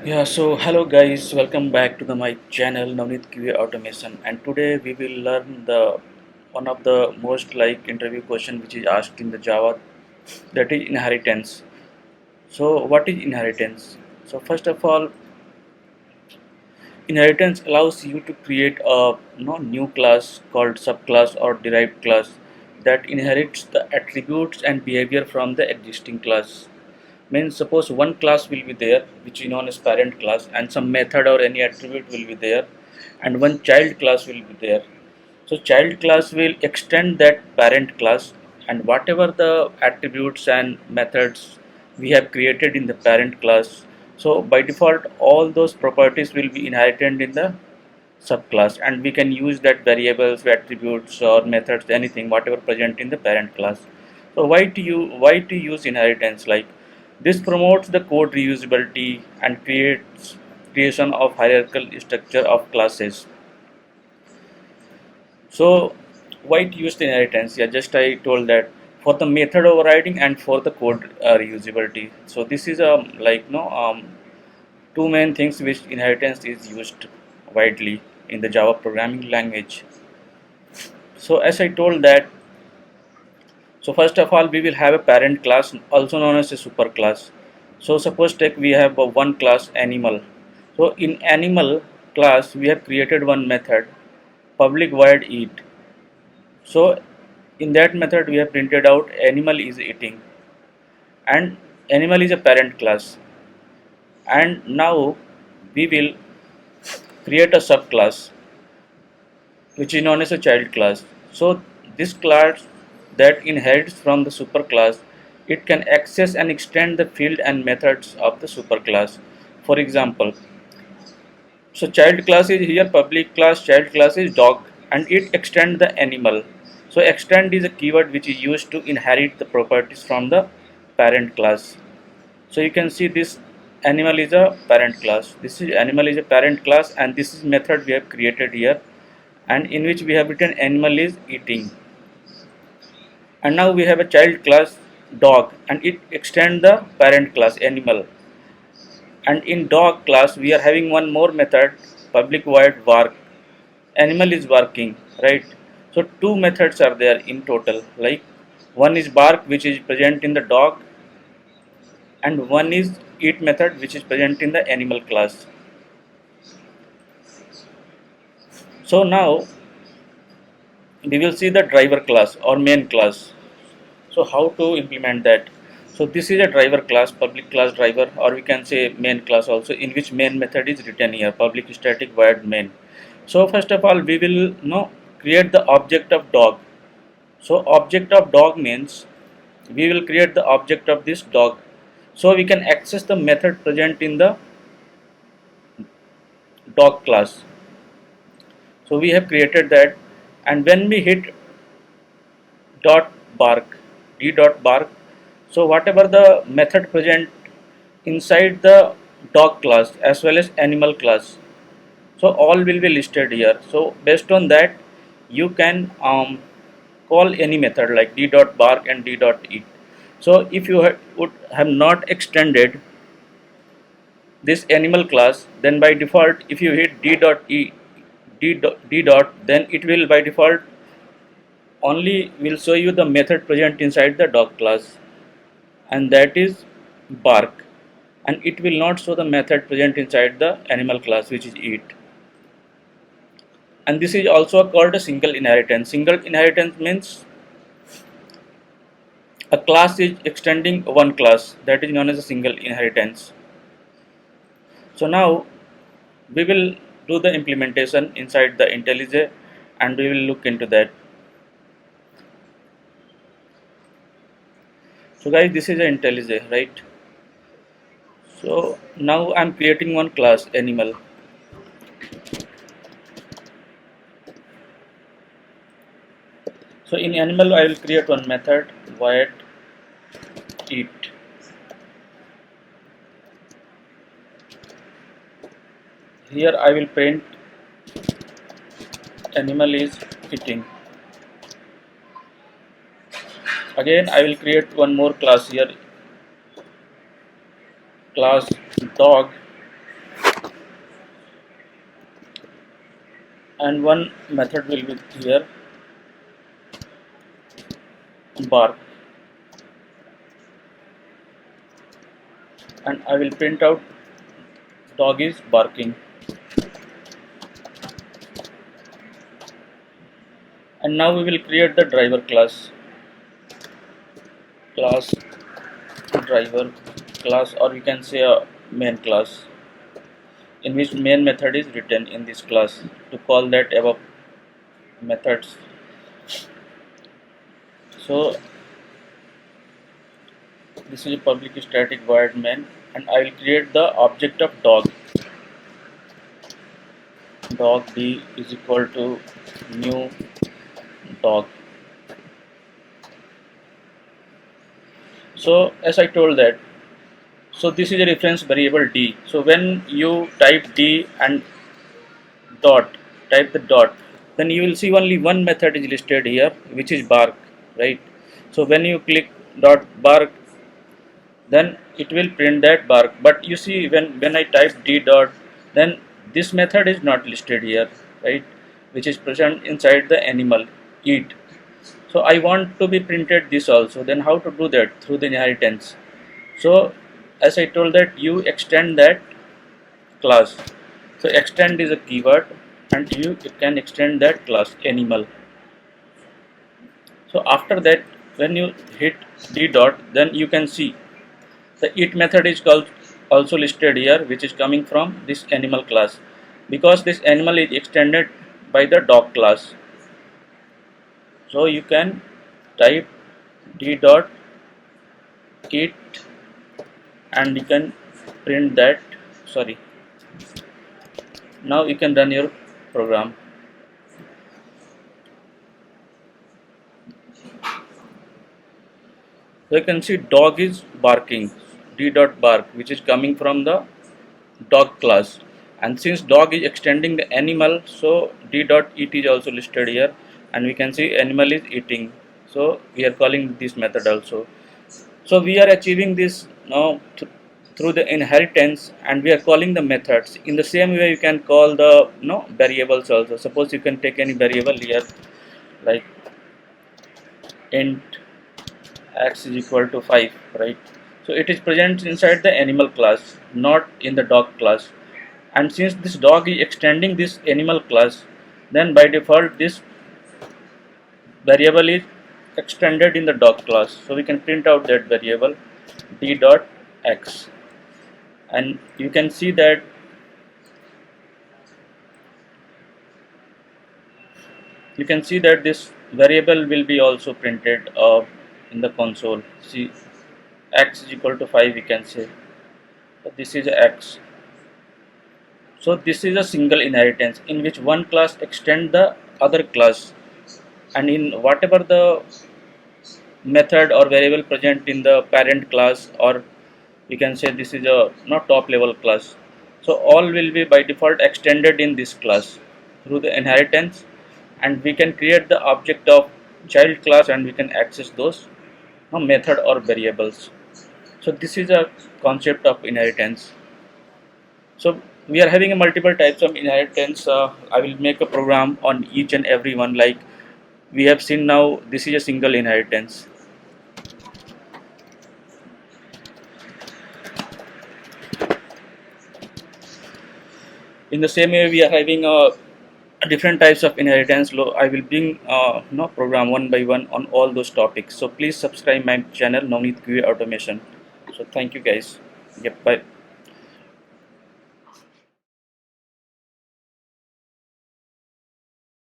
So hello guys, welcome back to my channel Navneet QA Automation, and today we will learn the one of the most interview question which is asked in the Java, that is inheritance. So what is inheritance? So first of all, inheritance allows you to create a new class called subclass or derived class that inherits the attributes and behavior from the existing class. Means suppose one class will be there which is known as parent class, and some method or any attribute will be there, and one child class will be there. So child class will extend that parent class, and whatever the attributes and methods we have created in the parent class, so by default all those properties will be inherited in the subclass, and we can use that variables, attributes or methods, anything whatever present in the parent class. So why to use inheritance? Like, this promotes the code reusability and creates creation of hierarchical structure of classes. So why to use the inheritance? Yeah, just I told that for the method overriding and for the code reusability. So this is two main things which inheritance is used widely in the Java programming language. So as I told that, so first of all we will have a parent class also known as a superclass. So suppose take we have one class animal. So in animal class we have created one method public void eat. So in that method we have printed out animal is eating, and animal is a parent class, and now we will create a subclass which is known as a child class. So this class that inherits from the superclass, it can access and extend the field and methods of the superclass. For example, so child class is here public class, child class is dog, and it extend the animal. So extend is a keyword which is used to inherit the properties from the parent class. So you can see this animal is a parent class. This is animal is a parent class, and this is method we have created here, and in which we have written animal is eating. And now we have a child class dog, and it extend the parent class animal. And in dog class we are having one more method public void bark. Animal is barking, right? So two methods are there in total. Like, one is bark which is present in the dog, and one is eat method which is present in the animal class. So now we will see the driver class or main class. So how to implement that? So this is a driver class, public class driver, or we can say main class also, in which main method is written here, public static void main. So first of all we will create the object of dog. So object of dog means we will create the object of this dog. So we can access the method present in the dog class. So we have created that, and when we hit dot bark, d dot bark, so whatever the method present inside the dog class as well as animal class, so all will be listed here. So based on that you can call any method like d dot bark and d dot eat. So if you would have not extended this animal class, then by default if you hit d dot e d dot, then it will by default only will show you the method present inside the dog class, and that is bark, and it will not show the method present inside the animal class which is eat. And this is also called a single inheritance. Single inheritance means a class is extending one class, that is known as a single inheritance. So now we will do the implementation inside the IntelliJ, and we will look into that. So guys, this is an IntelliJ, right? So now I'm creating one class animal. So in animal I will create one method void eat. Here I will print animal is eating. Again I will create one more class here, class dog, and one method will be here, bark, and I will print out dog is barking. And now we will create the driver class driver class, or you can say a main class, in which main method is written in this class to call that above methods. So this is a public static void main, and I will create the object of dog. Dog d is equal to new dog. So as I told that, so this is a reference variable d. So when you type d and dot, type the dot, then you will see only one method is listed here, which is bark, right? So when you click dot bark, then it will print that bark. But you see, when I type d dot, then this method is not listed here, right? Which is present inside the animal eat. So I want to be printed this also. Then how to do that? Through the inheritance. So as I told that, you extend that class. So extend is a keyword, and you can extend that class animal. So after that, when you hit d dot, then you can see the it method is called also listed here, which is coming from this animal class, because this animal is extended by the dog class. So you can type d dot it, and you can print that. Sorry. Now you can run your program. So you can see dog is barking, d dot bark, which is coming from the dog class. And since dog is extending the animal, so d dot eat is also listed here, and we can see animal is eating. So we are calling this method also. So we are achieving this now through the inheritance, and we are calling the methods. In the same way, you can call the variables also. Suppose you can take any variable here, like int x is equal to 5, right? So it is present inside the animal class, not in the dog class. And since this dog is extending this animal class, then by default this variable is extended in the dog class. So we can print out that variable d dot x, and you can see that this variable will be also printed in the console. See, x is equal to 5, we can say. So this is x. So this is a single inheritance in which one class extend the other class, and in whatever the method or variable present in the parent class, or we can say this is a not top level class. So all will be by default extended in this class through the inheritance, and we can create the object of child class, and we can access those method or variables. So this is a concept of inheritance. So we are having a multiple types of inheritance. I will make a program on each and every one. Like we have seen now, this is a single inheritance. In the same way, we are having different types of inheritance. I will bring program one by one on all those topics. So please subscribe my channel, Navneet QA Automation. So thank you guys. Yep, bye.